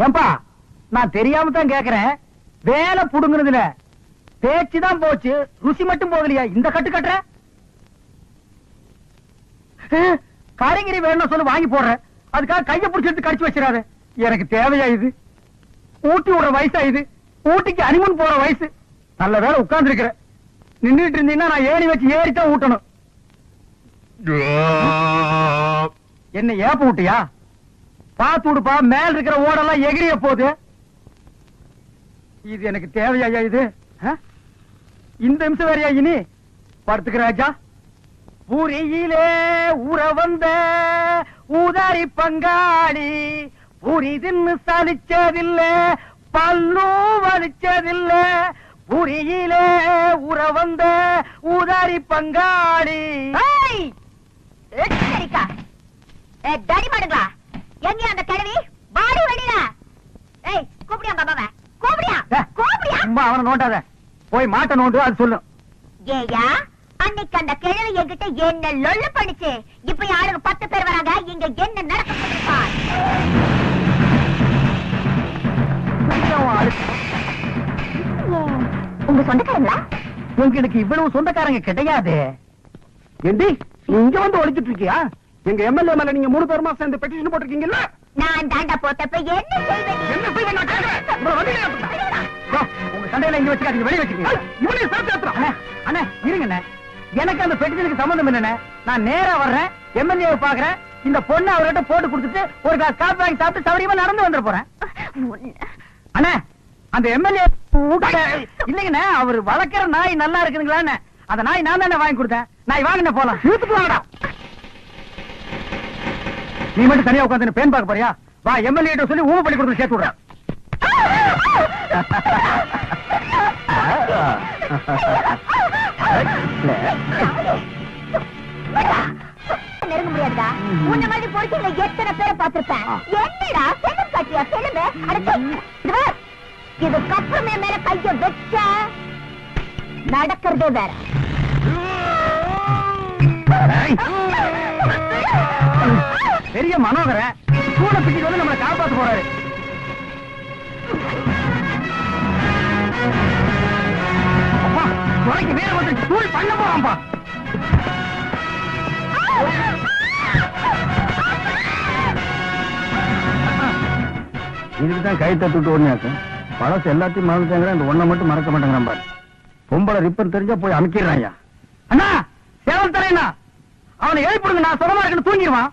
ஏன்பா நான் தெரியாம தான் கேக்குறேன். வேலை புடுங்குறதுல பேச்சுதான் போச்சு, ருசி மட்டும் போகலையா? இந்த கட்டு கட்டுற காரிங்கிரி வேணும் சொல்லு, வாங்கி போடுறேன். அதுக்காக கைய பிடிச்சிட்டு கடிச்சு வச்சிடாத. எனக்கு தேவையா இது? ஊட்டி விடுற வயசா இது? ஊட்டிக்கு அனிமன் போற வயசு. நல்ல வேலை உட்கார்ந்து இருக்கிற. நின்றுட்டு இருந்தீங்கன்னா நான் ஏறி வச்சு ஏறித்தான் ஊட்டணும். என்ன ஏப்ப விட்டியா? பாத்து விடுப்பா, மேல இருக்கிற ஓடெல்லாம் எகிரிய போகுது. இது எனக்கு தேவையா இது? இந்த நிமிஷம் வேறையா இனி? படுத்துக்கிற ராஜா. பூரியிலே ஊற வந்த ஊதாரி பங்காளி, பூரி தின்னு சலிச்சதில்ல, பல்லும் வலிச்சதில்ல. பூரியிலே ஊற வந்த ஊதாரி பங்காளி. தடிமாடுங்களா எங்க அந்த கிழவி? வாடி வெளியில. ஏய் கூப்பிடியா பாபாவ? கூப்பிடியா? கூப்பிடியா? அம்மா அவனை நோண்டாத, போய் மாட்ட நோண்டு. அது சொல்லு. ஏயா அன்னைக்கு அந்த கிழவி என்கிட்ட என்ன லொல்லு பண்ணிச்சு. இப்ப யாருக்கு 10 பேர் வராங்க. இங்க என்ன நடக்க போகுது? உங்க சொந்தக்காரங்களா? உங்களுக்கு இவ்வளவு சொந்தக்காரங்க கிடையாது. ஏண்டி இங்க வந்து ஒளிச்சிட்டு இருக்கியா? எங்க எம்எல்ஏ மேல நீங்க 3 பேருமா சேர்ந்து பெட்டிஷன் போட்டிருக்கீங்கல்ல? நான் தாண்டா போட்டப்ப என்ன செய்வேன்? என்ன செய்வேன் நான் கேக்குறேன். உங்க சண்டையில இங்க வச்சுக்காதீங்க, வெளிய வச்சுக்கீங்க. இவனே சேர்த்து ஏத்துறோம். அண்ணே இருங்கண்ணே, எனக்கு அந்த பெட்டிஷனுக்கு சம்பந்தம் இல்லண்ணே. நான் நேரா வர்றேன், எம்எல்ஏ பாக்குறேன். இந்த பொண்ணு அவர்கிட்ட போட்டு கொடுத்துட்டு ஒரு கிளாஸ் காப்பி வாங்கி சாப்பிட்டு சௌரியமா நடந்து வந்துட போறேன். அண்ணே அந்த எம்எல்ஏ இல்லைங்கண்ணே, அவர் வளர்க்கிற நாய் நல்லா இருக்குதுங்களா? அந்த நாய் நான் தானே வாங்கி கொடுத்தேன். நாய் வாங்கின போலாம். வீட்டுக்கு வாங்கடா. நீ மட்டும் தனியா உட்காந்து பேன் பார்க்க போறியா? வா, எம்எல்ஏ சொல்லி ஊமை பண்ணி கொடுத்து சேர்த்து விடுறேன். நெருங்க முடியாதா? உன்ன மாதிரி பொறுக்கில எத்தனை பேரை பார்த்திருப்பேன். என்னடா செல்லும் காட்டியா செல்லுமே? இதுக்கப்புறமே மேல கைய வச்ச நடக்கிறதே வேற. பெரிய மனோகரன் கூட பிடிச்சு வந்து நம்மளை காப்பாத்து போறாரு. அப்பா துறைக்கு வேற வந்து தூள் பண்ண போறான்பா. இதுக்குதான் கை தட்டுட்டு ஓடினாக்க பழசு எல்லாத்தையும் மறந்துட்டாங்க. இந்த ஒன்ன மட்டும் மறக்க மாட்டேங்கிறான் பாரு. பொம்பளை ரிப்பன் தெரிஞ்சா போய் அமைக்கிறான். அண்ணா சேவல் தரேன்னா அவனை எழுப்பிடுங்க, நான் சுகமா இருக்குன்னு தூங்கிடுவான்.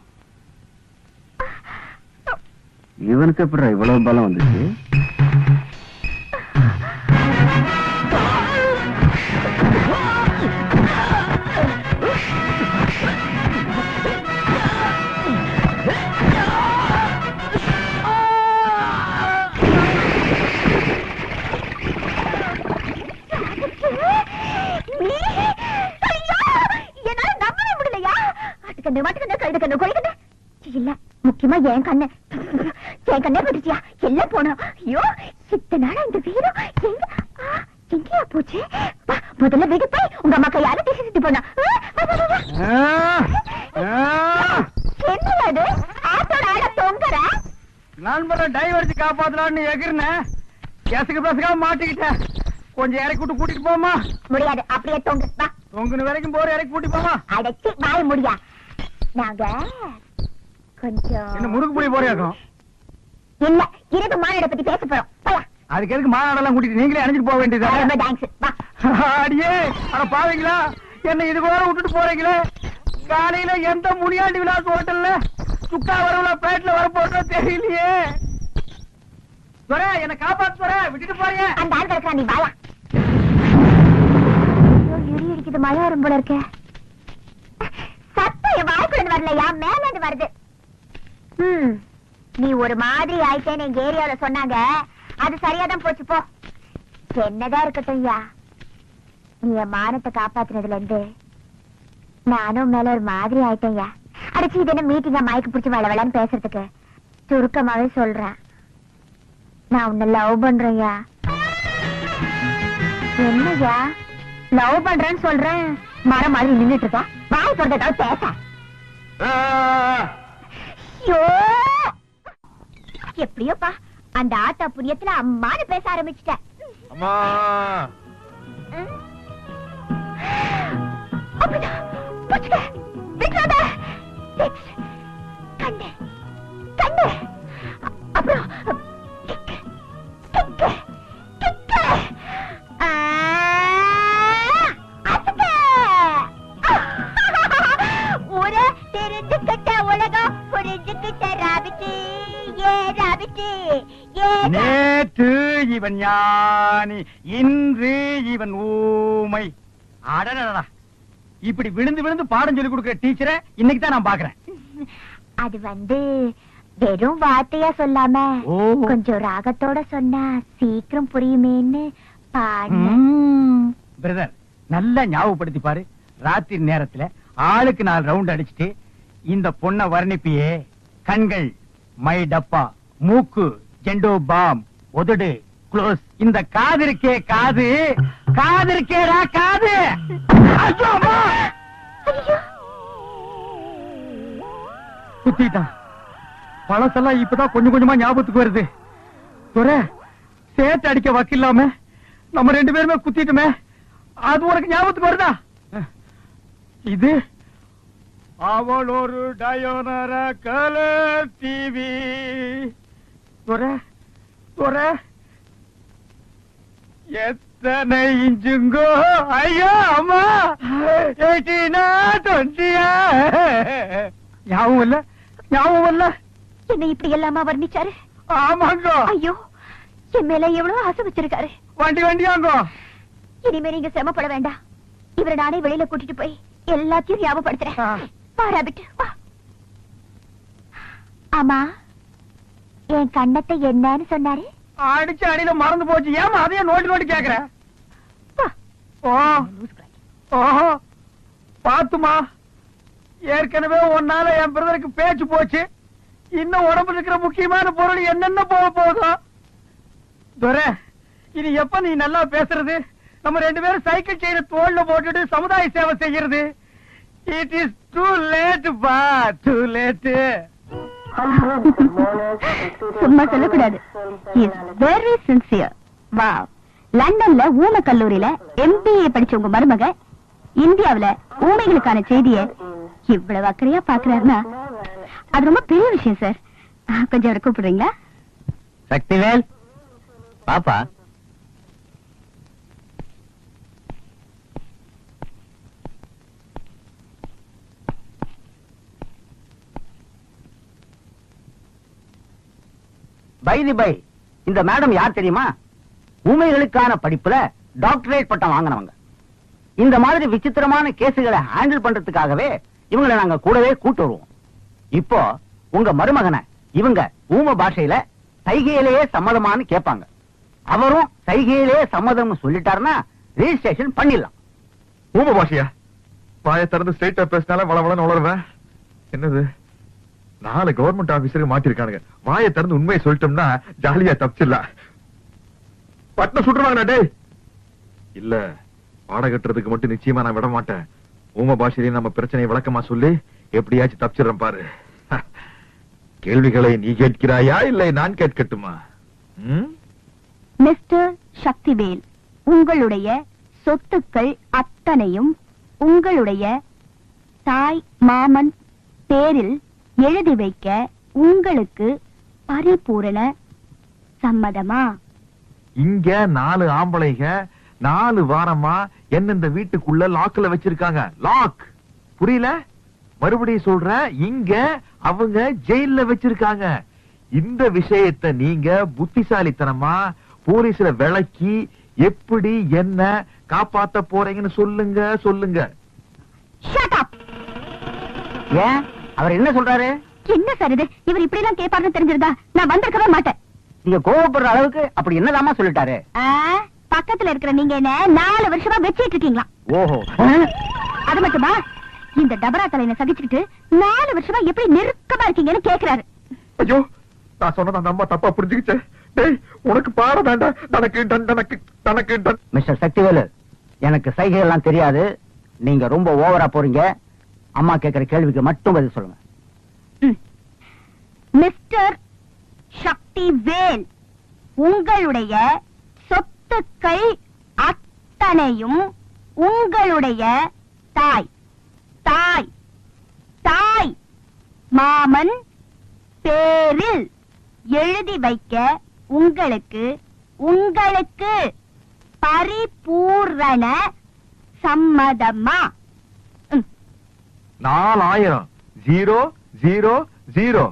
இவனுக்கு எப்படி இவ்வளவு பலம் வந்துச்சு? முக்கியமா என் கண்ணே பட்டுச்சியா எல்லாம் போனோம். ஐயோ இத்தனை நாளா இந்த வீரம் எங்கேயா போச்சு? முதல்ல வீடு போய் உங்க அம்மா கையால பேசிட்டு போனா. என்னது ஆட்டோட ஆட தொங்குற? நான் டைவர்ஜி காப்பாத்தலான்னு எகிர்னேன். கேசுக்கு பேசுக்காம மாட்டிக்கிட்டேன். கொஞ்சம் இறக்கி விட்டு கூட்டிட்டு போமா? முடியாது, அப்படியே தொங்கு. தொங்குன வரைக்கும் போற இறக்கி கூட்டி போமா? அடைச்சி வாய முடியா? நாங்க கொஞ்சம் என்ன முறுக்கு புளி போறியாக்கும்? இல்ல, இருது மாநாட பத்தி பேச போறோம். அதுக்கு எதுக்கு மாநாடெல்லாம் கூட்டிட்டு நீங்களே அணிஞ்சிட்டு போக வேண்டியது? அடியே அட பாவீங்களா, என்ன இது கூட விட்டுட்டு போறீங்களே. காலையில எந்த முனியாண்டி விலாஸ் ஹோட்டல்ல சுக்கா வரவுல பிளேட்ல வர போட்டோ தெரியலையே. என்ன காப்பாத்து வர விட்டுட்டு போறீங்க. அந்த ஆள் கிடக்கா, நீ வாயா. இடி அடிக்குது, மழை வரும் போல இருக்க. சத்தம் என் வாய்க்குள்ள வரலையா, மேல இருந்து வருது. நீ ஒரு மாதிரி ஆயிட்டேன்னு எங்க ஏரியாவில சொன்னாங்க. அது சரியாதான் போச்சு போ. என்னதான் இருக்கட்டும் ஐயா, நீ என் மானத்தை காப்பாத்துனதுல இருந்து நானும் மேல ஒரு மாதிரி ஆயிட்டேன். அடிச்சு இது என்ன மீட்டிங்கா மயக்கு பிடிச்சி வளவளன்னு பேசுறதுக்கு? சுருக்கமாவே சொல்றேன், நான் உன்னை லவ் பண்றேன்யா. என்னய்யா லவ் பண்றேன்னு சொல்றேன், மரம் மாதிரி நின்றுட்டு இருக்கா. வாய் சொல்றதாவது பேச. ஐயோ எப்படியோப்பா அந்த ஆத்தா புண்ணியத்துல அம்மானு பேச ஆரம்பிச்சிட்டேன். அம்மா அப்படிதான் போச்சுக்க. விட்டுறாத. கண்ணு கண்ணு அப்புறம் கிக்கு கிக்கு கிக்கு அசுக்கு ஊரே தெரிஞ்சுக்கிட்ட உலகம் புரிஞ்சுக்கிட்ட ராபிச்சு ஏ ராபிச்சு ஏ நேற்று இவன் ஞானி, இன்று இவன் ஊமை. அடடடா, இப்படி விழுந்து விழுந்து பாடம் சொல்லி கொடுக்கிற டீச்சரை இன்னைக்கு தான் நான் பாக்குறேன். அது வெறும் வார்த்தையா சொல்லாம ஓ. கொஞ்சம் ராகத்தோட சொன்னா சீக்கிரம் புரியுமேன்னு பாடு. பிரதர், நல்லா ஞாபகப்படுத்தி பாரு. ராத்திரி நேரத்துல ஆளுக்கு 4 ரவுண்ட் அடிச்சுட்டு இந்த பொண்ண வர்ணிப்பியே. கண்கள் மை டப்பா, மூக்கு ஜெண்டோ பாம், உதடு க்ளோஸ். இந்த காது இருக்கே காது, காது இருக்கேடா காது. ஐயோ, அம்மா. குத்திட்டான். பழசெல்லாம் இப்பதான் கொஞ்சம் கொஞ்சமா ஞாபகத்துக்கு வருது. துரை, சேர்த்து அடிக்க வக்கில்லாம நம்ம 2 பேருமே குத்திட்டுமே, அது உனக்கு ஞாபகத்துக்கு வருதா? இது அவள் ஒரு டயோனர கலர் டிவி. துரை, துரை, எத்தனை இன்ச்சுங்கோ? ஐயோ அம்மா, 18 20. ஞாபகம் இல்ல, ஞாபகம் இல்ல. என்ன இப்படி எல்லாமா வர்ணிச்சாரு? ஆமாங்கோ. ஐயோ, என் மேல எவ்வளவு ஆசை வச்சிருக்காரு. வண்டி வண்டியாங்கோ. இனிமே நீங்க சிரமப்பட வேண்டாம். இவரை நானே வெளியில கூட்டிட்டு போய் எல்லாத்தையும் ஞாபகப்படுத்துறேன். வா ராபிட், வா. ஆமா, என் கண்ணத்தை என்னன்னு சொன்னாரு? அடிச்சு அடியில மறந்து போச்சு. ஏமா அதையே நோட்டி நோட்டி கேக்குற? ஓ, ஓஹோ, பாத்துமா, ஏற்கனவே உன்னால என் பிரதருக்கு பேச்சு போச்சு. இன்னும் உடம்புல இருக்கிற முக்கியமான பொருள் என்னென்ன போக போதும். துரை, இனி எப்ப நீ நல்லா பேசுறது? நம்ம 2 பேரும் சைக்கிள் செயின தோல்ல போட்டுட்டு சமுதாய சேவை செய்யறது. இட் இஸ் டூ லேட் பா, டூ லேட். சும்மா சொல்லக்கூடாது. Very sincere. வா, லண்டன்ல ஊமை கல்லூரியில MBA படிச்ச உங்க மருமக இந்தியாவுல ஊமைகளுக்கான செய்தியை இவ்வளவு அக்கறையா பாக்குறாருன்னா அது ரொம்ப பெரிய விஷயம் சார். கொஞ்சம் அவரை கூப்பிடுறீங்களா? சக்திவேல் பாப்பா. பை தி பை, இந்த மேடம் யார் தெரியுமா? ஊமைகளுக்கான படிப்புல டாக்டரேட் பட்டம் வாங்கினவங்க. இந்த மாதிரி விசித்திரமான கேசுகளை ஹேண்டில் பண்றதுக்காகவே இவங்களை நாங்க கூடவே கூட்டு வருவோம். இப்போ உங்க மருமகனை இவங்க ஊம பாஷையில சைகையிலேயே சம்மதமானு கேட்பாங்க. அவரும் சைகையிலேயே சம்மதம் சொல்லிட்டாருன்னா ரெஜிஸ்ட்ரேஷன் பண்ணிடலாம். ஊம பாஷையா? வாயை திறந்து ஸ்ட்ரெயிட்டா பேசினால வளவளன்னு உளருவேன். என்னது, 4 கவர்மெண்ட் ஆபீசருக்கு மாட்டிருக்கானுங்க. வாயை திறந்து உண்மையை சொல்லிட்டோம்னா ஜாலியா தப்பிச்சிடலாம். பட்டம் சுட்டுருவாங்க டேய். இல்ல, பாடம் கட்டுறதுக்கு மட்டும் நிச்சயமா நான் விட மாட்டேன். ஊம பாஷையிலே நம்ம பிரச்சனையை விளக்கமா சொல்லி எப்படியாச்சும் தப்பிச்சிடறேன் பாரு. கேள்விகளை நீ கேட்கிறாயா இல்லை நான் கேட்கட்டுமா? மிஸ்டர் சக்திவேல், உங்களுடைய சொத்துக்கள் அத்தனையும் உங்களுடைய தாய் மாமன் பேரில் எழுதி வைக்க உங்களுக்கு பரிபூரண சம்மதமா? இங்க 4 ஆம்பளைங்க 4 வாரமா என்ன இந்த வீட்டுக்குள்ள லாக்ல வச்சிருக்காங்க. லாக் புரியல? மறுபடியும் சொல்றேன், இங்க அவங்க ஜெயில்ல வச்சிருக்காங்க. இந்த விஷயத்தை நீங்க புத்திசாலித்தனமா போலீஸ்ல விளக்கி எப்படி என்ன காப்பாத்த போறீங்கன்னு சொல்லுங்க சொல்லுங்க. Shut up. ஏன் அவர் என்ன சொல்றாரு? என்ன சார் இது? இவர் இப்படி எல்லாம் கேட்பாருன்னு தெரிஞ்சிருந்தா நான் வந்திருக்கவே மாட்டேன். நீங்க கோவப்படுற அளவுக்கு அப்படி என்னதாமா சொல்லிட்டாரு? பக்கத்துல இருக்கிற நீங்க என்ன 4 வருஷமா வச்சிட்டு இருக்கீங்களா? ஓஹோ, அது மட்டுமா, இந்த டபரா தலையில சகிச்சுக்கிட்டு 4 வருஷமா எப்படி நெருக்கமா இருக்கீங்கன்னு கேக்குறாரு. ஐயோ, நான் சொன்னத அந்த அம்மா தப்பா புரிஞ்சுக்கிச்சு. டேய், உனக்கு பாட வேண்டாம். தனக்கு மிஸ்டர் சக்திவேலு, எனக்கு சைகை எல்லாம் தெரியாது. நீங்க ரொம்ப ஓவரா போறீங்க. அம்மா கேக்குற கேள்விக்கு மட்டும் பதில் சொல்லுங்க. மிஸ்டர் சக்திவேல், உங்களுடைய சொத்துக்கள் அத்தனையும் உங்களுடைய தாய் தாய் தாய் மாமன் பேரில் எழுதி வைக்க உங்களுக்கு உங்களுக்கு பரிபூரண சம்மதமா? 4000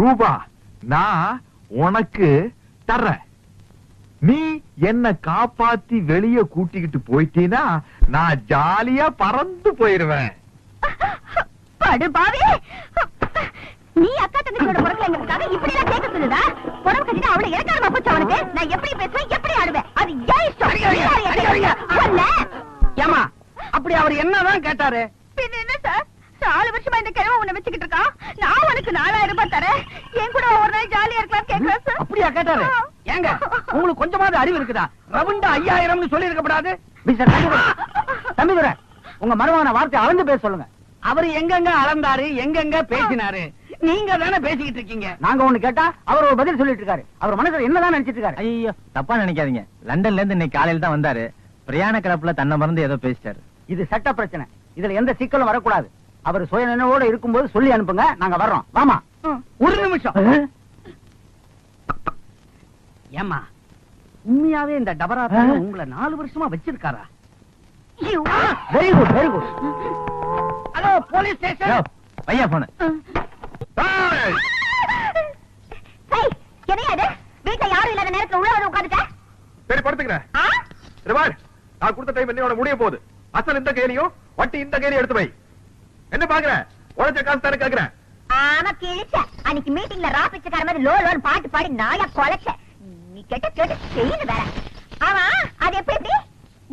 ரூபா நான் உனக்கு தர்றேன். நீ என்ன காப்பாத்தி வெளிய கூட்டிக்கிட்டு போயிட்டீனா நான் ஜாலியா பறந்து போயிருவேன். படுபாவி, நீ அக்கா தங்கச்சியோட பிறக்கலைங்கிறதுக்காக இப்படி எல்லாம் கேட்க சொல்லுதா? புறம் கட்டிட்டு அவளை இறக்காரமா போச்சு அவனுக்கு. நான் எப்படி பேசுவேன், எப்படி ஆடுவேன், அது ஏன் இஷ்டம். சொல்ல. ஏமா அப்படி அவர் என்னதான் கேட்டாரு? பின்ன என்ன சார், 4 வருஷமா இந்த கிழமை உன்னை வச்சுக்கிட்டு இருக்கான். நான் உனக்கு 4000 ரூபாய் தரேன், என் கூட ஒரு நாள் ஜாலியா இருக்கலாம் கேட்கிறேன் சார். அப்படியா கேட்டாரு? ஏங்க உங்களுக்கு கொஞ்சமாவது அறிவு இருக்குதா? ரவுண்டா 5000 சொல்லி இருக்கப்படாது. தம்பிதுரை, உங்க மருமகன வார்த்தை அளந்து பேச சொல்லுங்க. அவரு எங்கெங்க அளந்தாரு, எங்கெங்க பேசினாரு? நீங்க தானே பேசிக்கிட்டு இருக்கீங்க. நாங்க ஒண்ணு கேட்டா அவர் ஒரு பதில் சொல்லிட்டு இருக்காரு. அவர் மனசுல என்னதான் நினைச்சிட்டு இருக்காரு? ஐயோ, தப்பா நினைக்காதீங்க. லண்டன்ல இருந்து இன்னைக்கு காலையில தான் வந்தாரு. பிரயாண கிளப்புல தன்னை மறந்து ஏதோ பேசிட்டாரு. இது சட்ட பிரச்சனை, இதுல எந்த சிக்கலும் வரக்கூடாது. அவர் சுய நினைவோட இருக்கும்போது சொல்லி அனுப்புங்க, நாங்க வர்றோம். வாமா. ஒரு நிமிஷம். ஏமா உண்மையாவே இந்த டபரா உங்களை 4 வருஷமா வச்சிருக்காரா? Very good very good. Hello police station. பையா போன என்னையாது வீட்டுல யாரும் இல்லாத நேரத்துல உள்ள வந்து உட்காந்துட்ட? சரி படுத்துக்கிறேன். நான் கொடுத்த டைம் என்னோட முடிய போகுது. அசல் இந்த கேலியும் வட்டி இந்த கேலியும் எடுத்து வை. என்ன பாக்குற? உழைச்ச காசு தானே கேக்குறேன். ஆமா கிழிச்ச. அன்னைக்கு மீட்டிங்ல ரா பிச்சைக்கார மாதிரி லோ லோன்னு பாட்டு பாடி நாயா கொலைச்ச. நீ கேட்ட கேட்டு செய்யல வேற. ஆமா அது எப்படி?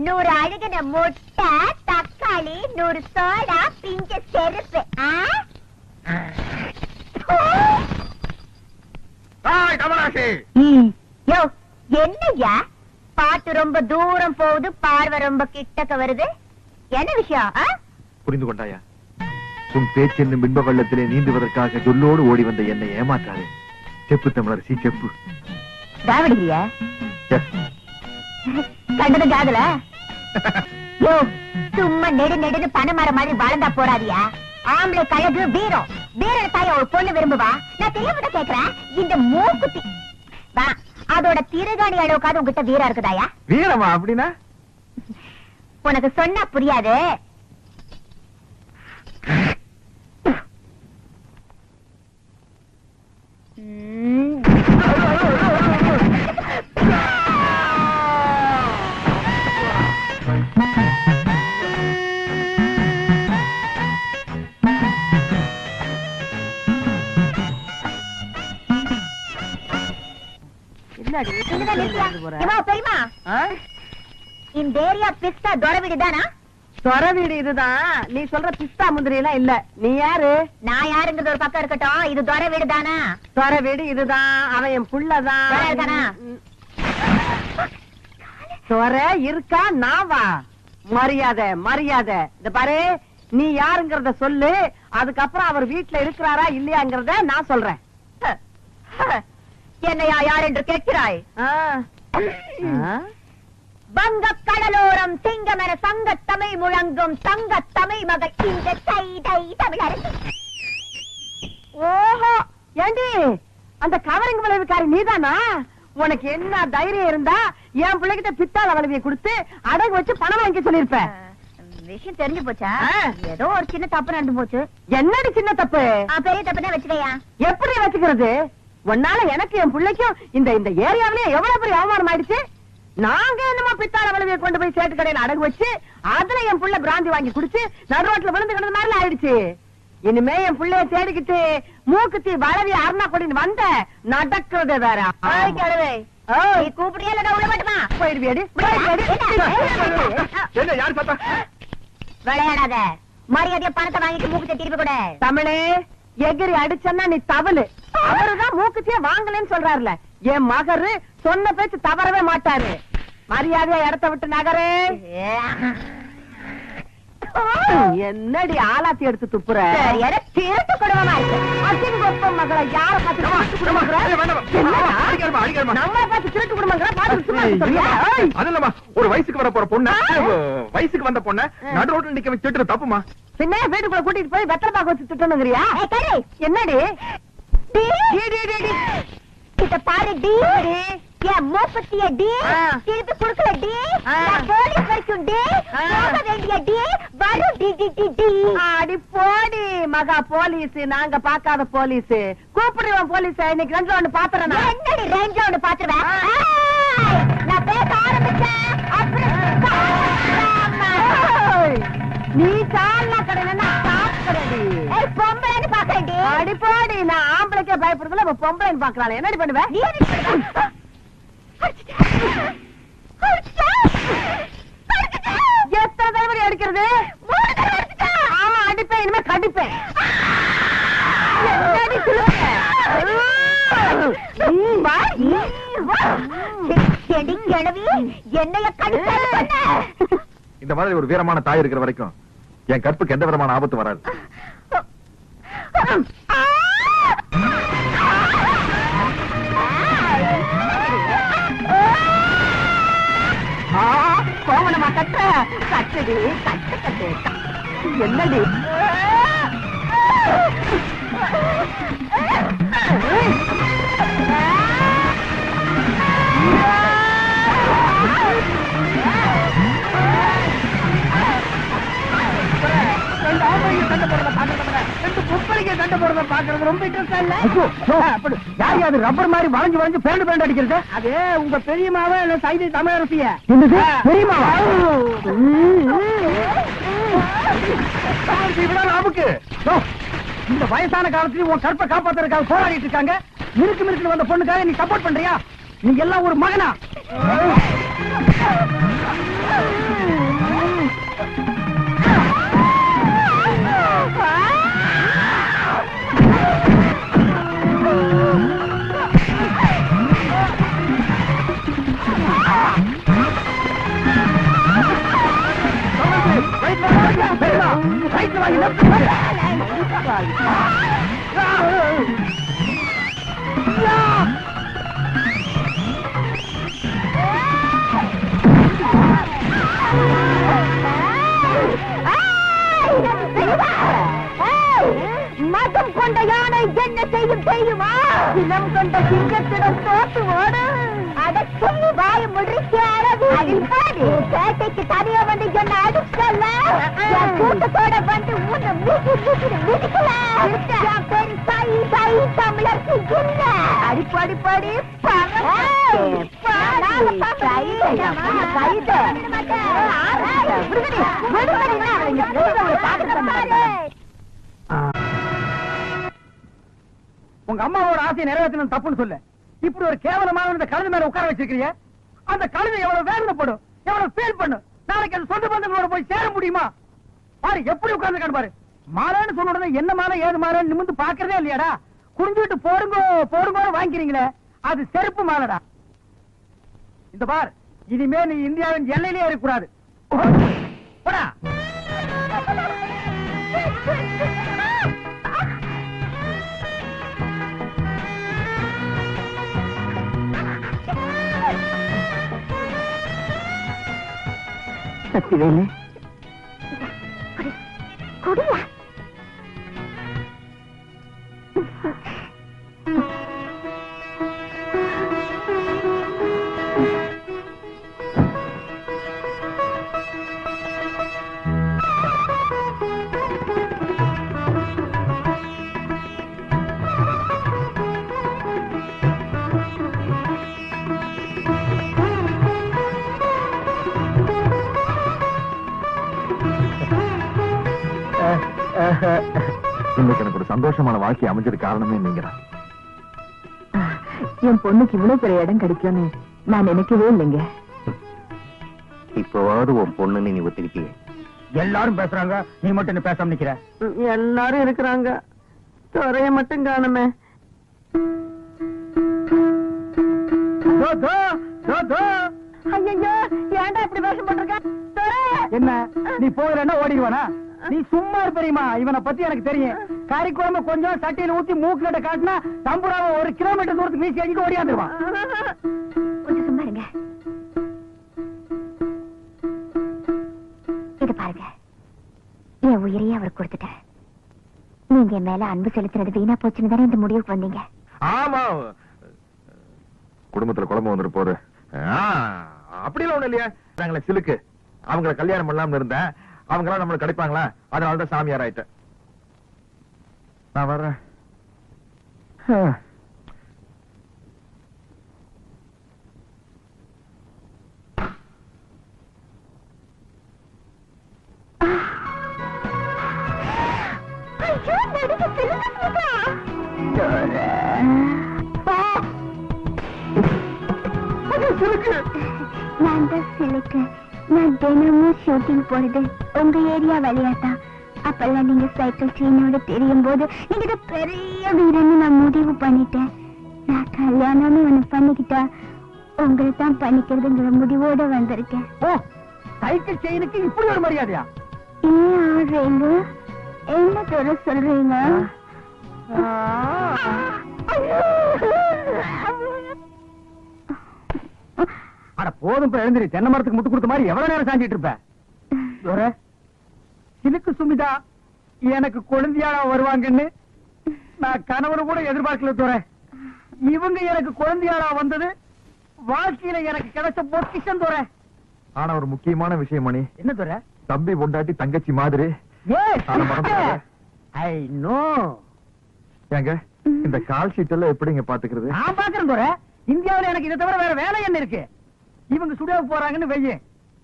100 அழுகின முட்டை, தக்காளி, 100 சோடா, பிஞ்ச செருப்பு. யோ என்னய்யா, பாட்டு ரொம்ப தூரம் போகுது, பார்வை ரொம்ப கிட்டக்க வருது. என்ன விஷயம்? புரிந்து கொண்டாயா? உன் பேச்சு என்னும் பின்ப வெள்ளத்திலே நீந்துவதற்காக சொல்லோடு ஓடி வந்த என்னை ஏமாற்றாரு. செப்பு தமிழரசி செப்பு. தாவடியா கண்டது காதல? யோ சும்மா நெடு நெடுன்னு பணமர மாதிரி வளர்ந்தா போறாதியா? ஆம்பளை கழகு வீரம் வீரன் தாய ஒரு பொண்ணு விரும்புவா. நான் தெரியாம கேக்குறேன். இந்த மூக்குத்தி வா, அதோட திருகாணி அளவுக்காவது உங்ககிட்ட வீரம் இருக்குதாயா? வீரமா அப்படின்னா? உனக்கு சொன்னா புரியாது. பெரியமா, இந்த ஏரியா பிஸ்தா தொர வீடுதானா? சொர வீடு இதுதான். நீ சொல்ற பிஸ்தா முந்திரி எல்லாம் இல்ல. நீ யாரு? நான் யாருங்கிறது ஒரு பக்கம் இருக்கட்டும், இது தொர வீடுதானா? சொர வீடு இதுதான். அவன் என் புள்ளதான். சொர இருக்கா நாவா? மரியாதை மரியாதை. இந்த பாரு, நீ யாருங்கிறத சொல்லு. அதுக்கப்புறம் அவர் வீட்டுல இருக்கிறாரா இல்லையாங்கிறத நான் சொல்றேன். என்னையா யார் என்று கேட்கிறாய்? வங்க கடலோரம் சிங்கமென சங்க தமிழ் முழங்கும் தங்க தமிழ் மகள் இந்த தமிழரசி. ஓஹோ, ஏண்டி அந்த கவரிங் விளைவுக்காரி நீதானா? உனக்கு என்ன தைரியம் இருந்தா என் பிள்ளைகிட்ட பித்தாள வளைவியை கொடுத்து அடகு வச்சு பணம் வாங்கி சொல்லிருப்பேன். விஷயம் தெரிஞ்சு போச்சா? ஏதோ ஒரு சின்ன தப்பு நடந்து போச்சு. என்னடி சின்ன தப்பு? பெரிய தப்பு தான் வச்சுக்கையா. எப்படி வச்சுக்கிறது? உன்னால எனக்கு என் பிள்ளைக்கும் இந்த இந்த ஏரியாவிலேயே எவ்வளவு பெரிய அவமானம் ஆயிடுச்சு. நாங்க என்னமா பித்தாள வளைவியை கொண்டு போய் சேட்டு கடையில அடகு வச்சு அதுல என் புள்ள பிராந்தி வாங்கி குடிச்சு நடுரோட்ல விழுந்து கிடந்த மாதிரி ஆயிடுச்சு. இனிமே என் பிள்ளைய தேடிக்கிட்டு மூக்குத்தி வளவி அருணா கொடின்னு வந்த நடக்கிறது வேற. கூப்பிடியா இல்ல உள்ள மாட்டுமா? போயிடுவியடி. விளையாடாத, மரியாதைய பணத்தை வாங்கிட்டு மூக்குத்தி திருப்பி கூட. தமிழே, எகிரி அடிச்சன்னா நீ தவளு. அவருதான் மூக்குத்திய வாங்கலன்னு சொல்றாருல. என் மகரு சொன்ன பேச்சு தவறவே மாட்டாரு. மரியாதையா இடத்த விட்டு நகரு. என்னடி ஆலாத்தி எடுத்து துப்புற? திருட்டு குடும்பமா இருக்கு. அசிங்கப்ப மகளை யார பார்த்து திருட்டு குடும்பங்கிற? நம்மளை பார்த்து திருட்டு குடும்பங்கிற? அது இல்லம்மா, ஒரு வயசுக்கு வர போற பொண்ணு, வயசுக்கு வந்த பொண்ணு நடு ரோட்ல நிக்க வச்சு திட்டுறது தப்புமா? பின்ன வீட்டுக்குள்ள கூட்டிட்டு போய் வெத்தலை பாக்க வச்சு திட்டணுங்கிறியா? என்னடி இத பாரு டி, என் மூப்பத்திய டி, திருப்பி குடுக்கல டி, போலீஸ் வரைக்கும் டி, போக வேண்டிய டி, வரும் டி டி டி டி. அடி போடி மகா போலீஸ், நாங்க பாக்காத போலீஸ். கூப்பிடுவோம் போலீஸ், இன்னைக்கு ரெண்டு ஒண்ணு பாத்துறேன். என்னடி ரெண்டு ஒண்ணு பாத்துருவேன். நான் பேச ஆரம்பிச்சேன் அப்புறம் நீ சாலா கடையில சாப்பிடுறடி. பொம்பளைன்னு பாக்கடி. அடி போடி, நான் ஆம்பளைக்கே பயப்படுறதுல இப்ப பொம்பளைன்னு பாக்குறாள். என்னடி பண்ணுவேன்? நீ எத்தனை தடவை அடிக்கிறது? ஆமா அடிப்பேன், இனிமே கடிப்பேன். என்னைய கடிக்க. இந்த மாதிரி ஒரு வீரமான தாய் இருக்கிற வரைக்கும் என் கற்புக்கு எந்த விதமான ஆபத்து வராது. கோமணமா கட்ட கட்டுடி, கட்டு கட்டு. என்னடி ரப்பர் மாதிரி வளைஞ்சு வளைஞ்சு பேண்ட் பேண்ட் அடிக்கிறது? அது உங்க பெரியமாவா இல்ல சைதை தமிழரசிய? பெரியமாவா? நமக்கு இந்த வயசான காலத்துல உன் கற்பை காப்பாத்துறதுக்காக போராடிட்டு இருக்காங்க. மிருக்கு மிருக்கு வந்த பொண்ணுக்காக நீ சப்போர்ட் பண்றியா? நீ எல்லாம் ஒரு மகனா? மதம் கொண்ட யானை என்ன செய்யும் தெரியுமா? இனம் கொண்ட சிங்கத்திடம் தோத்து ஓடு. அட சொல்லி வாய முடிக்க அளவு பேட்டைக்கு தனியா வந்து என்ன அடிக்கல, கூட்டத்தோட வந்து ஊன மிதிக்கல. பெரிய சாயி சாயி தமிழருக்கு இல்ல. அடிப்படி படி உங்க அம்மாவோட ஆசையை நிறைவேற்றணும் தப்புன்னு சொல்லு. இப்படி ஒரு கேவலமான இந்த கழுது மேல உட்கார வச்சிருக்கீங்க. அந்த கழுதை எவ்வளவு வேதனைப்படும், எவ்வளவு ஃபீல் பண்ணும். நாளைக்கு அது சொந்த பந்தங்களோட போய் சேர முடியுமா? பாரு எப்படி உட்கார்ந்து பாரு. மாலைன்னு சொன்ன உடனே என்ன மாலை ஏது மாலைன்னு நிமிந்து பாக்குறதே இல்லையாடா? குடிஞ்சுட்டு போடுங்கோ போடுங்கோன்னு வாங்கிக்கிறீங்களே, அது செருப்பு மாலைடா. இந்த பார், இனிமே நீ இந்தியாவின் எல்லையிலே இருக்கக்கூடாது. போடா. சக்திவேலு குடியா? இன்னைக்கு எனக்கு ஒரு சந்தோஷமான வாழ்க்கை அமைஞ்சது காரணமே நீங்கதான். என் பொண்ணுக்கு இவ்வளவு பெரிய இடம் கிடைக்கும்னு நான் நினைக்கவே இல்லைங்க. இப்பவாவது உன் பொண்ணுன்னு நீ ஒத்துக்கிட்டியே. எல்லாரும் பேசுறாங்க, நீ மட்டும் என்ன பேசாம நிக்கிற? எல்லாரும் இருக்கிறாங்க, துறைய மட்டும் காணுமே. ஐயோ ஏன்டா இப்படி வேஷம் போட்டிருக்க? என்ன நீ போகலன்னா ஓடிடுவானா? நீ சும்மா பெரியமா, இவனை பத்தி எனக்கு தெரியும். கறி குழம்பு கொஞ்சம் சட்டியில ஊத்தி மூக்கிட்ட காட்டினா தம்புராவை 1 கிலோமீட்டர் தூரத்துக்கு வீசி அடிட்டு ஓடியாந்துருவான். கொஞ்சம் சும்மா இருங்க. இது பாருங்க, என் உயிரையே அவர் கொடுத்துட்டேன். நீங்க என் மேல அன்பு செலுத்துறது வீணா போச்சுன்னு தானே இந்த முடிவுக்கு வந்தீங்க. ஆமா, குடும்பத்துல குழம்பு வந்துட்டு போகுது. அப்படிலாம் ஒண்ணு இல்லையா? நாங்களே சிலுக்கு அவங்கள கல்யாணம் பண்ணலாம்னு இருந்தேன். அவங்களாம் நம்மளுக்கு கிடைப்பாங்களா? அதனாலதான் சாமியார் ஆயிட்டேன். நான் வர்றேன். நான் தான் சிலுக்கு. நான் தினமும் ஷூட்டிங் போறது உங்க ஏரியா வழியாதான். அப்பெல்லாம் நீங்க சைக்கிள் செயினோட தெரியும் போது நீங்க பெரிய வீரன்னு நான் முடிவு பண்ணிட்டேன். நான் கல்யாணம்னு ஒண்ணு பண்ணிக்கிட்டா உங்களை தான் பண்ணிக்கிறதுங்கிற முடிவோட வந்திருக்கேன். ஓ, சைக்கிள் செயினுக்கு இப்படி ஒரு மரியாதையா? ஏன் ஆடுறீங்க? என்ன தர சொல்றீங்க? அட போதும், எழுந்திரி. தென்னை மரத்துக்கு முட்டு கொடுத்த மாதிரி எவ்வளவு நேரம் சாஞ்சிட்டு இருப்ப? சிலுக்கு சுமிதா எனக்கு குழந்தையாளா வருவாங்கன்னு நான் கணவனு கூட எதிர்பார்க்கல தோற. இவங்க எனக்கு குழந்தையாளா வந்தது வாழ்க்கையில எனக்கு கிடைச்ச பொக்கிஷம் தோற. ஆனா ஒரு முக்கியமான விஷயம் மணி. என்ன தோற? தம்பி பொண்டாட்டி தங்கச்சி மாதிரி. I know. ஏங்க இந்த கால் ஷீட் எல்லாம் எப்படிங்க பாத்துக்கிறது? நான் பாக்குறேன் தோற. இந்தியாவில எனக்கு இதை தவிர வேற வேலை என்ன இருக்கு? இவங்க சுடியோக்கு போறாங்கன்னு வெய்ய,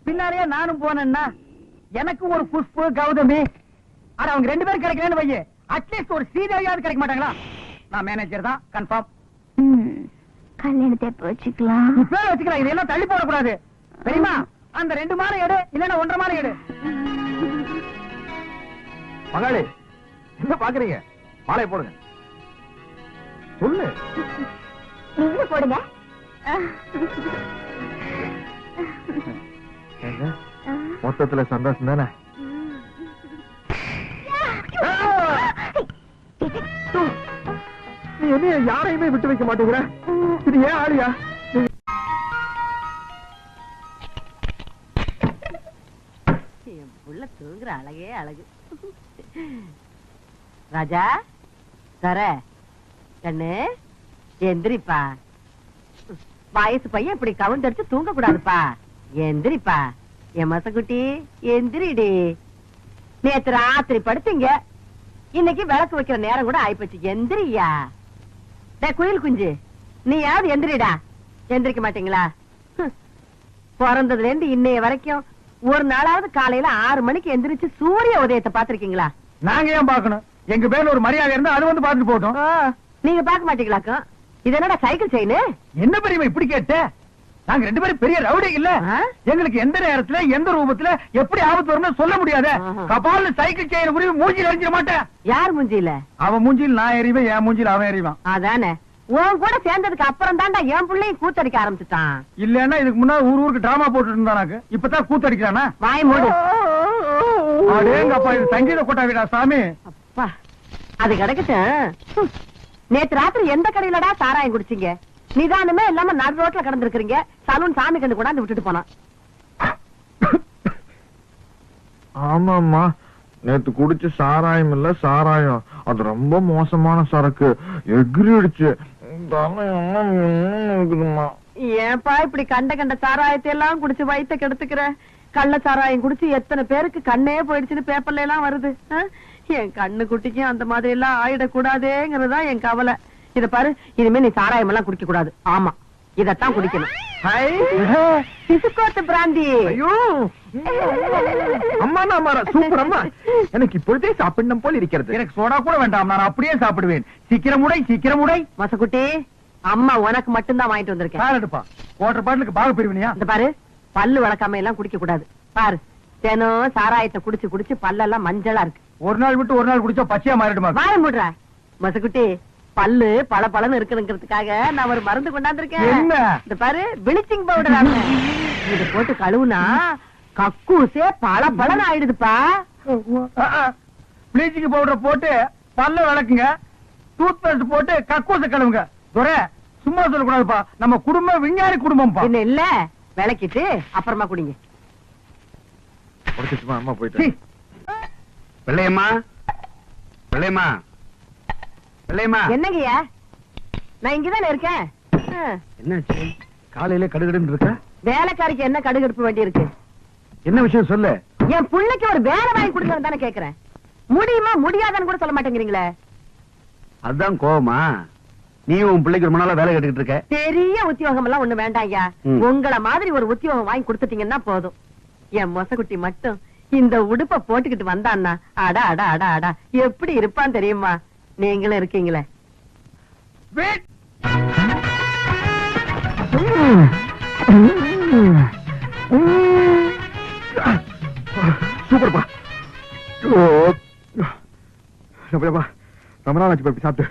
பின்னாலேயே நானும் போனேன்னா எனக்கு ஒரு புஷ்பு கௌதமி, ஆனா அவங்க 2 பேரும் கிடைக்கலன்னு வைய, அட்லீஸ்ட் ஒரு ஸ்ரீதேவியாவது கிடைக்க மாட்டாங்களா? நான் மேனேஜர் தான், கன்ஃபார்ம். கல்யாணத்தை வச்சுக்கலாம். இப்ப வச்சுக்கலாம். இதெல்லாம் தள்ளி போடக்கூடாது தெரியுமா? அந்த 2 மாலை எடு, இல்லன்னா 1.5 மாலை எடு. மகாளி என்ன பாக்குறீங்க? மாலையை போடுங்க. சொல்லு. நீங்க போடுங்க. மொத்தத்துல சந்தோஷம் தானே? நீ என்ன யாரையுமே விட்டு வைக்க மாட்டேங்கிற? இது ஏன் ஆளியா? என் புள்ள தூங்குற அழகே அழகு. ராஜா தர கண்ணு எந்திரிப்பா. வயசு பையன் இப்படி கவுந்தடிச்சு தூங்க கூடாதுப்பா. எந்திரிப்பா என் மசக்குட்டி, எந்திரிடி. நேத்து ராத்திரி படுத்தீங்க, இன்னைக்கு விளக்கு வைக்கிற நேரம் கூட ஆயிப்போச்சு. எந்திரியா குயில் குஞ்சு, நீ யாவது எந்திரிடா. எந்திரிக்க மாட்டீங்களா? பிறந்ததுல இருந்து இன்னைய வரைக்கும் ஒரு நாளாவது காலையில 6 மணிக்கு எந்திரிச்சு சூரிய உதயத்தை பாத்திருக்கீங்களா? நாங்க ஏன் பாக்கணும்? எங்க பேர்ல ஒரு மரியாதை இருந்தா அது வந்து பாத்துட்டு போட்டோம். நீங்க பாக்க மாட்டீங்களாக்கும்? இது என்னடா சைக்கிள் செயின்? என்ன பெரியமா இப்படி கேட்ட? நாங்க 2 பேரும் பெரிய ரவுடி இல்ல. எங்களுக்கு எந்த நேரத்துல எந்த ரூபத்துல எப்படி ஆபத்து வரும்னு சொல்ல முடியாது. கபால்ல சைக்கிள் செயின் உருவி மூஞ்சில எரிஞ்சிட மாட்டேன். யார் மூஞ்சில? அவன் மூஞ்சில் நான் எறிவேன், என் மூஞ்சில் அவன் எறிவான். அதானே, உன் கூட சேர்ந்ததுக்கு அப்புறம் தான்டா என் பிள்ளையும் கூத்தடிக்க ஆரம்பிச்சுட்டான். இல்லன்னா இதுக்கு முன்னாடி ஊருக்கு டிராமா போட்டு இருந்தானாக்கு, இப்பதான் கூத்தடிக்கிறானா? வாய் மூடு. அடேங்கப்பா, இது சங்கீத கொட்டா வீடா சாமி. அப்பா அது கிடைக்கட்டும். நேத்து ராத்திரி எந்த கடையிலடா சாராயம் குடிச்சீங்க? நிதானமே இல்லாம நடு ரோட்ல கிடந்திருக்கீங்க. சலூன் சாமி கண்டு கொண்டாந்து விட்டுட்டு போனான். ஆமாமா, நேத்து குடிச்ச சாராயம் இல்ல சாராயம், அது ரொம்ப மோசமான சரக்கு. எகிரிடுச்சு. ஏன்பா இப்படி கண்ட கண்ட சாராயத்தை எல்லாம் குடிச்சு வயித்த கெடுத்துக்கிற? கள்ள சாராயம் குடிச்சு எத்தனை பேருக்கு கண்ணே போயிடுச்சுன்னு பேப்பர்ல எல்லாம் வருது. என் கண்ணு குட்டிக்கும் அந்த மாதிரி எல்லாம் ஆயிடக்கூடாதேங்கிறதா என் கவலை. இத பாரு, இனிமே நீ சாராயம் எல்லாம் குடிக்க கூடாது. ஆமா, இதத்தான் குடிக்கணும். பிசுக்கோட்டு பிராந்தி. அம்மா சூப்பர் அம்மா, எனக்கு இப்பொழுதே சாப்பிடணும் போல் இருக்கிறது. எனக்கு சோடா கூட வேண்டாம், நான் அப்படியே சாப்பிடுவேன். சீக்கிரம் உடை, சீக்கிரம் உடை. மசக்குட்டி, அம்மா உனக்கு மட்டும்தான் வாங்கிட்டு வந்திருக்கேன். குவார்டர் பாட்டிலுக்கு பாக பிரிவினியா? இந்த பாரு, பல்லு வளர்க்காம எல்லாம் குடிக்க கூடாது. பாரு, தினம் சாராயத்தை குடிச்சு குடிச்சு பல்லெல்லாம் மஞ்சளா இருக்கு. ஒரு நாள் விட்டு ஒரு நாள் குடிச்சா பச்சையா மாறிடுமா? வாய மூடுற மசக்குட்டி. பல்லு பல பலன்னு இருக்குங்கிறதுக்காக நான் ஒரு மருந்து கொண்டாந்துருக்கேன். இந்த பாரு, பிளீச்சிங் பவுடர். இது போட்டு கழுவுனா கக்கூசே பல பலன் ஆயிடுதுப்பா. ப்ளீச்சிங் பவுடர் போட்டு பல்ல விளக்குங்க, டூத் பேஸ்ட் போட்டு கக்கூச கழுவுங்க. துரை சும்மா சொல்லக்கூடாதுப்பா, நம்ம குடும்பம் விஞ்ஞானி குடும்பம்ப்பா. என்ன இல்ல விளக்கிட்டு அப்புறமா குடிங்க. முடிச்சிட்டுமா அம்மா போயிட்டு. வெள்ளையம்மா, வெள்ளையம்மா, வெள்ளையம்மா. என்னங்கய்யா, நான் இங்கதானே இருக்கேன். என்னாச்சு? காலையில கடுகடுன்னு இருக்க, வேலைக்காரிக்கு என்ன கடுகடுப்பு வேண்டி இருக்கு? என்ன விஷயம் சொல்லு. என் பிள்ளைக்கு ஒரு வேலை வாங்கி கொடுங்கன்னு தானே கேக்குறேன். முடியுமா முடியாதான்னு கூட சொல்ல மாட்டேங்கிறீங்களே. அதுதான் கோவமா? நீ உன் பிள்ளைக்கு ரொம்ப நாளா வேலை கேட்டுக்கிட்டு இருக்க. பெரிய உத்தியோகம் எல்லாம் ஒண்ணு வேண்டாம் ஐயா. உங்கள மாதிரி ஒரு உத்தியோகம் வாங்கி கொடுத்துட்டீங்கன்னா போதும். என் மொசக்குட்டி மட்டும் இந்த உடுப்ப போட்டுக்கிட்டு வந்தான்னா அடா அடா அடா அடா எப்படி இருப்பான் தெரியுமா? நீங்களும் இருக்கீங்களே. சூப்பர்ப்பா. ரொம்ப நாள் ஆச்சு போய் சாப்பிட்டு.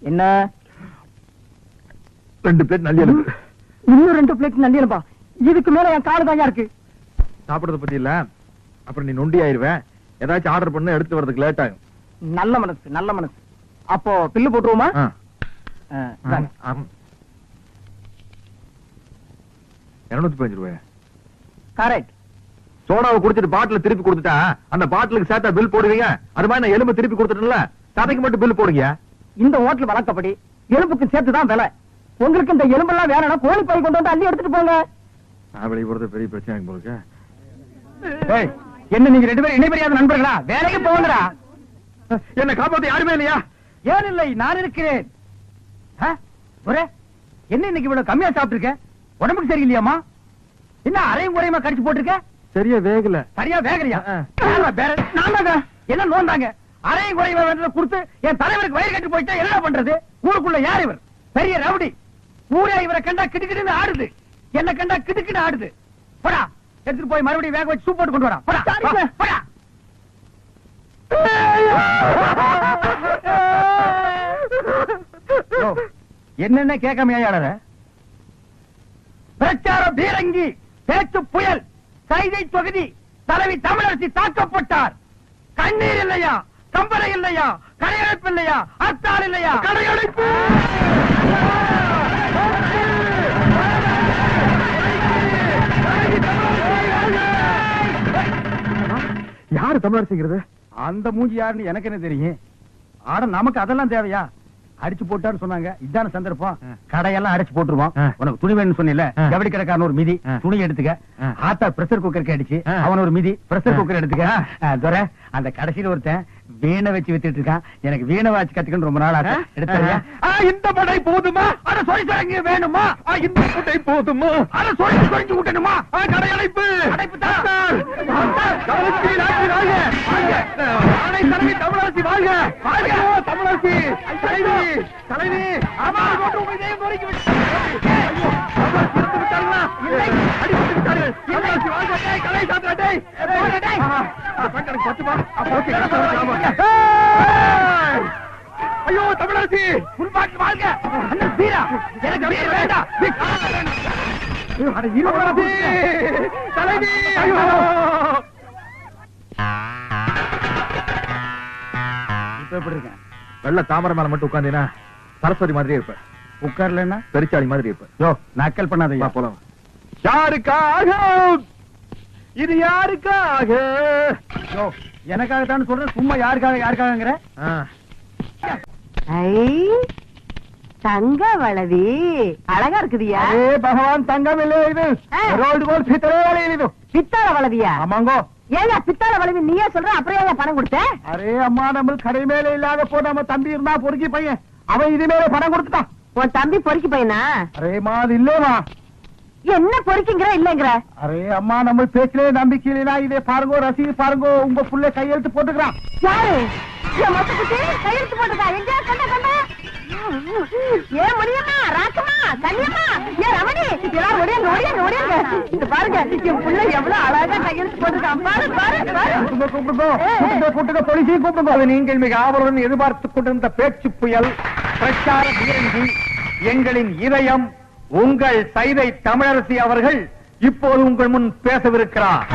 என்ன 2 பிளேட் நல்லி இருக்கு. இன்னும் 2 பிளேட் நல்லியலப்பா. இதுக்கு மேல என் காலு தாயா இருக்கு. சாப்பிடறத பத்தி இல்ல, அப்புறம் நீ நொண்டி ஆயிருவேன். ஏதாச்சும் ஆர்டர் பண்ண எடுத்து வரதுக்கு லேட் ஆகும். நல்ல மனசு நல்ல மனசு. அப்போ பில்லு போட்டுருவோமா? 215 ரூபாய். கரெக்ட். சோடாவை குடிச்சிட்டு பாட்டில திருப்பி கொடுத்துட்டா அந்த பாட்டிலுக்கு சேர்த்தா பில் போடுவீங்க. அது மாதிரி நான் எலும்பு திருப்பி கொடுத்துட்டேன்ல, சதைக்கு மட்டும் பில் போடுங்க. இந்த ஹோட்டல் வழக்கப்படி எலும்புக்கு சேர்த்துதான் விலை. உங்களுக்கு இந்த எலும்பெல்லாம் வேணும்னா கோழி பை கொண்டு வந்து அள்ளி எடுத்துட்டு போங்க. நான் வெளியே போறது பெரிய பிரச்சனை போலுக்கு. என்ன நீங்க 2 பேரும் இணைபெரியாத நண்பர்களா? வேலைக்கு போங்கடா. என்ன காப்பாத்த யாருமே இல்லையா? ஏன் இல்லை, நான் இருக்கிறேன். ஒரே என்ன இன்னைக்கு இவ்வளவு கம்மியா சாப்பிட்டுருக்க? உடம்புக்கு சரியில்லையாமா? என்ன அரையும் குறையுமா கடிச்சு போட்டிருக்க? சரியா வேகல. சரியா வேகலையா? என்ன நோந்தாங்க? அரையும் குறையுமா வேண்டதை கொடுத்து என் தலைவருக்கு வயிறு கட்டி போயிட்டா என்ன பண்றது? ஊருக்குள்ள யார் இவர்? பெரிய ரவுடி. ஊரே இவரை கண்டா கிடுக்கிடுன்னு ஆடுது, என்ன கண்டா கிடுக்கிட்டு ஆடுது. போடா, எடுத்துட்டு போய் மறுபடியும் வேக வச்சு சூப் போட்டு கொண்டு வரா. போடா போடா. என்னென்ன கேட்காம ஏழற? பிரச்சார பீரங்கி, பேச்சு புயல், கைதை தொகுதி தலைவி தமிழரசி தாக்கப்பட்டார். கண்ணீர் இல்லையா, கம்பரை இல்லையா, கடையடைப்பு இல்லையா, அர்த்தால் இல்லையா, கடையடைப்பு. யாரு தமிழரசிங்கிறது? அந்த மூஞ்சி யாருன்னு எனக்கு என்ன தெரியும்? ஆட நமக்கு அதெல்லாம் தேவையா? அடிச்சு போட்டான்னு சொன்னாங்க, இதான சந்தர்ப்பம். கடையெல்லாம் அடிச்சு போட்டுருவோம். உனக்கு துணி வேணும்னு சொன்னில, ஜவுளி கடைக்காரன் ஒரு மிதி துணி எடுத்துக்க. ஆத்தா பிரஷர் குக்கருக்கு அடிச்சு அவன் ஒரு மிதி பிரஷர் குக்கர் எடுத்துக்க. துரை, அந்த கடைசியில ஒருத்தன் வீணை வச்சு வித்துட்டு இருக்கான். எனக்கு வீணை வாச்சு கத்துக்கணும் ரொம்ப நாள் ஆசை. எடுத்தாங்க. இந்த படை போதுமா? அட சொல்லி தரங்க வேணுமா? இந்த படை போதுமா? அட சொல்லி சொல்லி விட்டணுமா? கடையடைப்பு அடைப்பு தான். தமிழரசி வாழ்க, ஆணை தலைவி தமிழரசி வாழ்க, வாழ்க தமிழரசி. தலைவி தலைவி அம்மாள் போட்டு உங்க இதயம் கோரிக்கை விட்டு விட்டாங்களா? அடிபட்டு விட்டார்கள். தமிழரசி வாழ்க. கலை சாத்திரட்டை பத்துமா? ஐயோ தமிழரசி புல்பாட்டு வாழ்க. அண்ணன் வீரா, எனக்கு வீர வேண்டாம். தலைவி எப்படி இருக்கேன்? வெள்ள தாமரை மேல மட்டும் உட்காந்தீங்கன்னா சரஸ்வதி மாதிரியே இருப்ப. உட்கார்லன்னா பெருச்சாளி மாதிரி இருப்ப. யோ நக்கல் பண்ணாதயா. போலாம். யாருக்காக இது? யாருக்காக? யோ எனக்காகத்தான் சொல்றேன், சும்மா யாருக்காக யாருக்காகங்கிற? தங்க வளவி அழகா இருக்குதியா? பகவான் தங்கம் இல்லை, இது ரோல்டு கோல் பித்தளை இது. பித்தாள வளவியா? ஆமாங்கோ. ஏங்க பித்தாள வளவி நீயே சொல்ற, அப்புறம் ஏன் பணம் கொடுத்த? அரே அம்மா, நம்ம கடை மேல இல்லாத போ நம்ம தம்பி இருந்தா பொறுக்கி பையன், அவன் இது மேல பணம் கொடுத்துட்டான். உன் தம்பி பொறுக்கி பையனா? அரேமா அது இல்லையமா. என்ன பொறுக்கிங்கிற இல்லங்கிற? அரே அம்மா, நம்ம பேச்சிலே நம்பிக்கை இல்லைனா இதே பாருங்கோ, ரசீது பாருங்கோ, உங்க புள்ள கையெழுத்து போட்டுக்கிறான். யாரு? என் மொத்தக்குட்டி கையெழுத்து போட்டுக்கா? எங்க கண்ட கண்ட? ஏன் முடியுமா? ராக்கமா, கண்ணியம்மா, ஏன் ரமணி, எல்லாரும் ஒடியாங்க ஒடியாங்க ஒடியாங்க. இது பாருங்க, என் புள்ள எவ்வளவு அழகா கையெழுத்து போட்டுருக்கான். பாரு பாரு பாரு. கூட்டுங்க, போலீஸையும் கூப்பிடுங்க. நீங்கள் மிக ஆவலுடன் எதிர்பார்த்துக் கொண்டிருந்த பேச்சு புயல், பிரச்சார பீரங்கி, எங்களின் இதயம், உங்கள் சைதை தமிழரசி அவர்கள் இப்போது உங்கள் முன் பேசவிருக்கிறார்.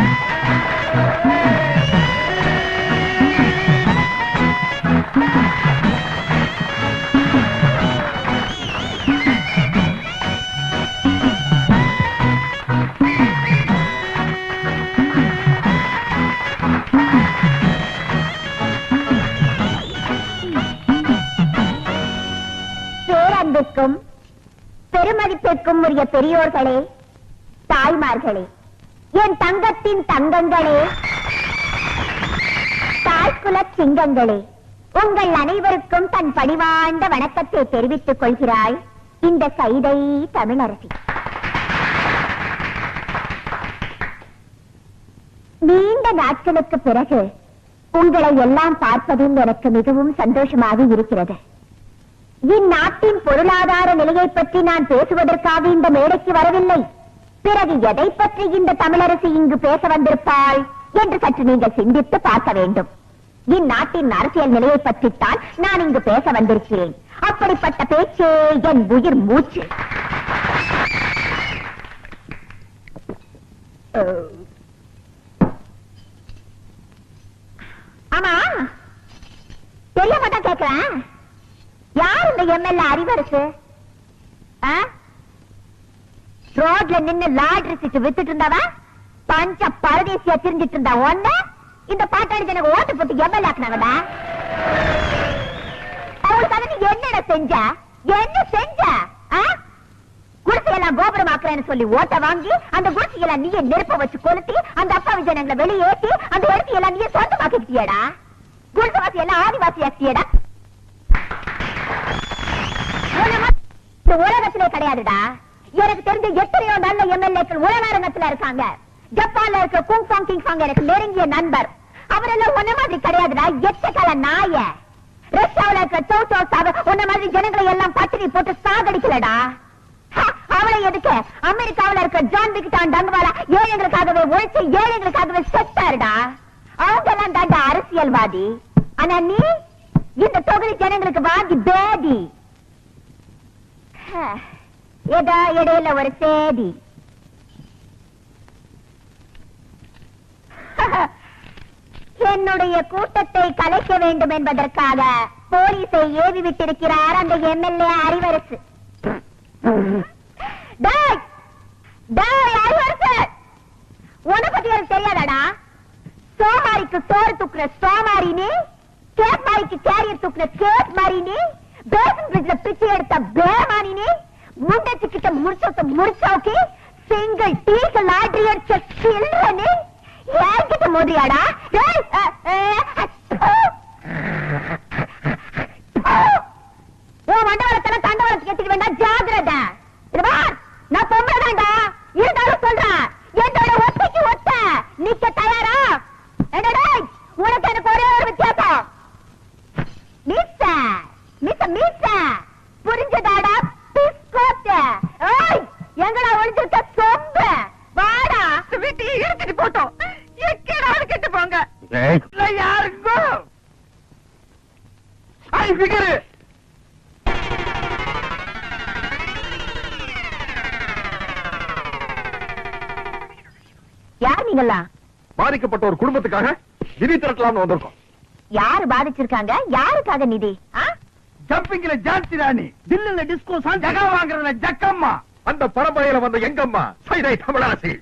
பேரன்புக்கும் பெருமதிப்பிற்கும் உரிய பெரியோர்களே, தாய்மார்களே, என் தங்கத்தின் தங்கங்களே, தாய்குல சிங்கங்களே, உங்கள் அனைவருக்கும் தன் பணிவாழ்ந்த வணக்கத்தை தெரிவித்துக் கொள்கிறாய் இந்த சைதை தமிழரசி. நீண்ட நாட்களுக்கு பிறகு உங்களை எல்லாம் பார்ப்பதில் எனக்கு மிகவும் சந்தோஷமாக இருக்கிறது. இந்நாட்டின் பொருளாதார நிலையை பற்றி நான் பேசுவதற்காக இந்த மேடைக்கு வரவில்லை. பிறகு எதை பற்றி இந்த தமிழரசி இங்கு பேச வந்திருப்பாள் என்று சற்று நீங்கள் சிந்தித்து பார்க்க வேண்டும். இந்நாட்டின் அரசியல் நிலையை பற்றித்தான் நான் இங்கு பேச வந்திருக்கிறேன். அப்படிப்பட்ட பேச்சே என் உயிர் மூச்சு. ஆமா, தெரிய மாட்டா கேட்கிறேன், யார் இந்த எம்எல்ஏ அறிவரசு? ரோட்ல நின்னு லாட்ரி சீட்டு வித்துட்டு இருந்தாவா பஞ்ச பரதேசியா திரிஞ்சிட்டு இருந்தா ஒண்ணு இந்த பாட்டாளி எனக்கு ஓட்டு போட்டு எம்எல்ஏ ஆக்குனாங்கடா. அவளுக்காக நீ என்னடா செஞ்ச? என்ன செஞ்ச? குடிசையெல்லாம் கோபுரம் ஆக்குறேன்னு சொல்லி ஓட்ட வாங்கி அந்த குடிசையெல்லாம் நீயே நெருப்ப வச்சு கொளுத்தி அந்த அப்பாவி ஜனங்களை வெளியேற்றி அந்த இடத்தையெல்லாம் நீயே சொந்தமாக்கிட்டியடா. குடிசைவாசி எல்லாம் ஆதிவாசி ஆக்கியடா. உலகத்திலே கிடையாதுடா. எனக்கு தெரிஞ்ச எத்தனையோ நல்ல எம்எல்ஏக்கள் உலகத்துல இருக்காங்க. ஜப்பான்ல இருக்க குங் பாங் கிங் பாங் எனக்கு நெருங்கிய நண்பர். அவரெல்லாம் ஒன்ன மாதிரி கிடையாதுடா, எச்சக்கால நாய. ரஷ்யாவில இருக்க சோ ஒன்ன மாதிரி ஜனங்களை எல்லாம் பட்டினி போட்டு சாகடிக்கலடா. அவளை எதுக்கு? அமெரிக்காவில இருக்க ஜான் விக்டான் டங்குவாலா ஏழைகளுக்காகவே உழைச்சு ஏழைகளுக்காகவே செத்தாருடா. அவங்க எல்லாம் தாண்டா அரசியல்வாதி. ஆனா நீ இந்த தொகுதி ஜனங்களுக்கு வாங்கி பேதி. ஏதா இடையில ஒரு சேதி. என்னுடைய கூட்டத்தை கலைக்க வேண்டும் என்பதற்காக போலீஸை ஏவி விட்டிருக்கிறார் அந்த எம்எல்ஏ அறிவரசு. அறிவரசு, உன்னை பத்தி எனக்கு தெரியாதாடா? சோமாரிக்கு சோறு தூக்குற சோமாரினி, கேப் மாரிக்கு கேரியர் தூக்குற கேப் மாரினி, பேசன் பிரிட்ஜ்ல பிச்சை எடுத்த பேமானினி, முண்டச்சு கிட்ட முடிச்சோக்கி சிங்கிள் டீக்கு லாட்ரி அடிச்ச சில்றனி யார்கிட்ட மோதியாடா? உன் மண்டவரத்தெல்லாம் தண்டவரத்துக்கு எடுத்துக்க வேண்டாம், ஜாகிரதா. நான் பொம்பளைதான்டா, இருந்தாலும் சொல்றேன், என்னோட ஒத்தைக்கு ஒத்த நிக்க தயாரா? என்னடா உனக்கு எனக்கு ஒரே ஒரு வித்தியாசம், புரிஞ்சதாடா? எங்கடா ஒழிஞ்சிருக்க சொம்பு? வாடா வீட்டு எடுத்துட்டு போட்டோம். எக்கேடாவது கெட்டு போங்க. யாருங்கோ யார் நீங்களா? பாதிக்கப்பட்ட ஒரு குடும்பத்துக்காக நிதி திரட்டலாம்னு வந்திருக்கோம். யாரு பாதிச்சிருக்காங்க? யாருக்காக நிதி? ஜம்பிங்ல ஜான்சி ராணி, தில்லுல டிஸ்கோ ஜகா வாங்குறதுல ஜக்கம்மா, அந்த பரம்பரையில வந்த எங்கம்மா சைதை தமிழரசி.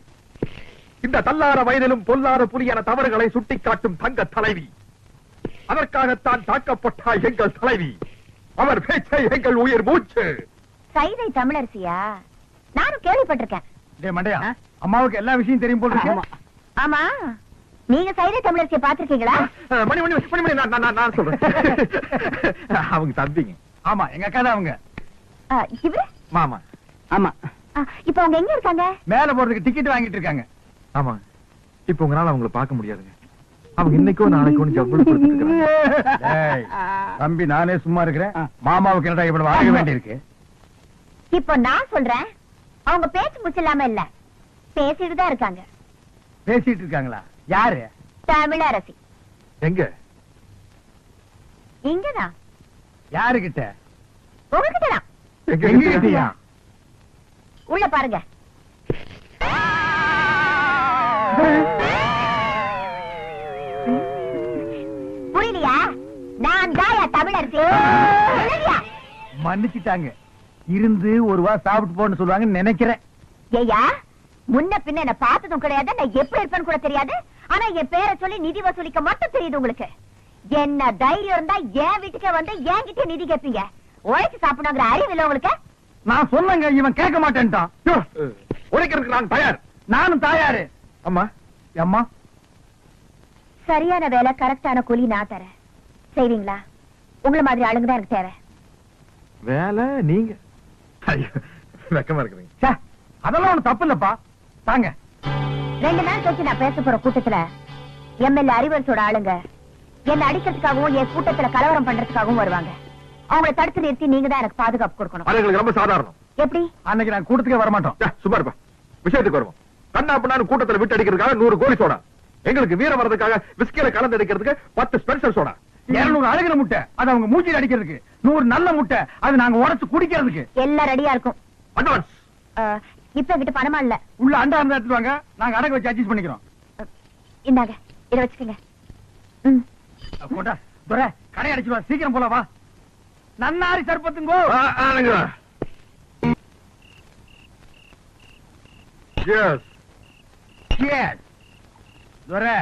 இந்த தள்ளார வயதிலும் பொல்லாத புலியான தவறுகளை சுட்டிக்காட்டும் தங்க தலைவி. அதற்காகத்தான் தாக்கப்பட்ட எங்கள் தலைவி. அவர் பேச்சை எங்கள் உயிர் மூச்சு. சைதை தமிழரசியா? நானும் கேள்விப்பட்டிருக்கேன். மண்டையா, அம்மாவுக்கு எல்லா விஷயம் தெரியும் போல இருக்கு. ஆமா, நீங்க சைதை தமிழரசியை பாத்திருக்கீங்களா? மணி மணி மணி மணி நான் சொல்றேன். அவங்க தம்பிங்க. ஆமா, எங்க அக்கா தான் அவங்க. இவரு மாமா. ஆமா. இப்ப அவங்க எங்க இருக்காங்க? மேல போறதுக்கு டிக்கெட் வாங்கிட்டு இருக்காங்க. ஆமா, இப்ப உங்களால அவங்கள பார்க்க முடியாதுங்க. அவங்க இன்னைக்கோ நாளைக்கோ ஜவ்வளவு கொடுத்துருக்காங்க. தம்பி, நானே சும்மா இருக்கிறேன். மாமாவுக்கு என்னடா இவ்வளவு வாங்க வேண்டி இருக்கு? இப்போ நான் சொல்றேன், அவங்க பேச்சு முடிச்சில்லாம இல்ல, பேசிட்டு தான் இருக்காங்க. பேசிட்டு இருக்காங்களா? யாரு? தமிழரசி. எங்க? இங்கதான். யாருகிட்ட? உங்ககிட்டதான். எங்ககிட்டயா? உள்ள பாருங்க. புரியலையா? நான் தாயா தமிழரசி. இல்லையா? மன்னிச்சுட்டாங்க. இருந்து ஒரு வா சாப்பிட்டு போன்னு சொல்லுவாங்கன்னு நினைக்கிறேன். ஏய்யா, முன்ன பின்ன என்ன பார்த்ததும் கிடையாது, நான் எப்படி இருப்பேன்னு கூட தெரியாது. ஆனா என் பேரை சொல்லி நிதி வசூலிக்க மட்டும் தெரியுது உங்களுக்கு. என்ன தைரியம் இருந்தா என் வீட்டுக்கே வந்து என்கிட்ட நிதி கேட்பீங்க. உழைச்சு சாப்பிடணுங்கிற அறிவு இல்ல உங்களுக்கு? நான் சொன்னங்க, இவன் கேட்க மாட்டேன்ட்டான். உழைக்கிறதுக்கு நான் தயார். நானும் தயாரு. அம்மா அம்மா, சரியான வேலை கரெக்டான கூலி நான் தரேன். செய்வீங்களா? உங்களை மாதிரி ஆளுங்க தான் எனக்கு தேவை. வேலை நீங்க ஐயோ, வெக்கமா இருக்குறீங்க. ச்சே, அதெல்லாம் ஒண்ணு தப்பு இல்லப்பா. தாங்க. 2 நாள் கழிச்சு நான் பேச போற கூட்டத்துல எம்எல்ஏ அறிவரசோட ஆளுங்க என்ன அடிக்கிறதுக்காகவும் என் கூட்டத்துல கலவரம் பண்றதுக்காகவும் வருவாங்க. அவங்களை தடுத்து நிறுத்தி நீங்க தான் எனக்கு பாதுகாப்பு கொடுக்கணும். அது எங்களுக்கு ரொம்ப சாதாரணம். எப்படி? அன்னைக்கு நான் கூட்டத்துக்கே வர மாட்டோம். சும்மா இருப்பா. விஷயத்துக்கு வருவோம். கண்ணா பண்ணான்னு கூட்டத்துல விட்டு அடிக்கிறதுக்காக 100 கோழி சோடா, எங்களுக்கு வீரம் வர்றதுக்காக விஸ்கில கலந்து அடிக்கிறதுக்கு 10 ஸ்பென்சர் சோடா, 200 அழுகிற முட்டை அது அவங்க மூச்சில் அடிக்கிறதுக்கு, 100 நல்ல முட்டை அது நாங்க உடைச்சு குடிக்கிறதுக்கு. எல்லாம் ரெடியா இருக்கும். அட்வான்ஸ். இப்ப என்கிட்ட பணமா இல்ல. உள்ள அண்டா இருந்தா எடுத்துட்டு வாங்க, நாங்க அடகு வச்சு அட்ஜஸ்ட் பண்ணிக்கிறோம். இந்தாங்க, இத வச்சுக்கோங்க. ம். போட்டா துரை கடை அடிச்சுடுவா. சீக்கிரம் போல வா. நன்னாரி சர்பத்துங்கோ. Yes. Cheers. துரை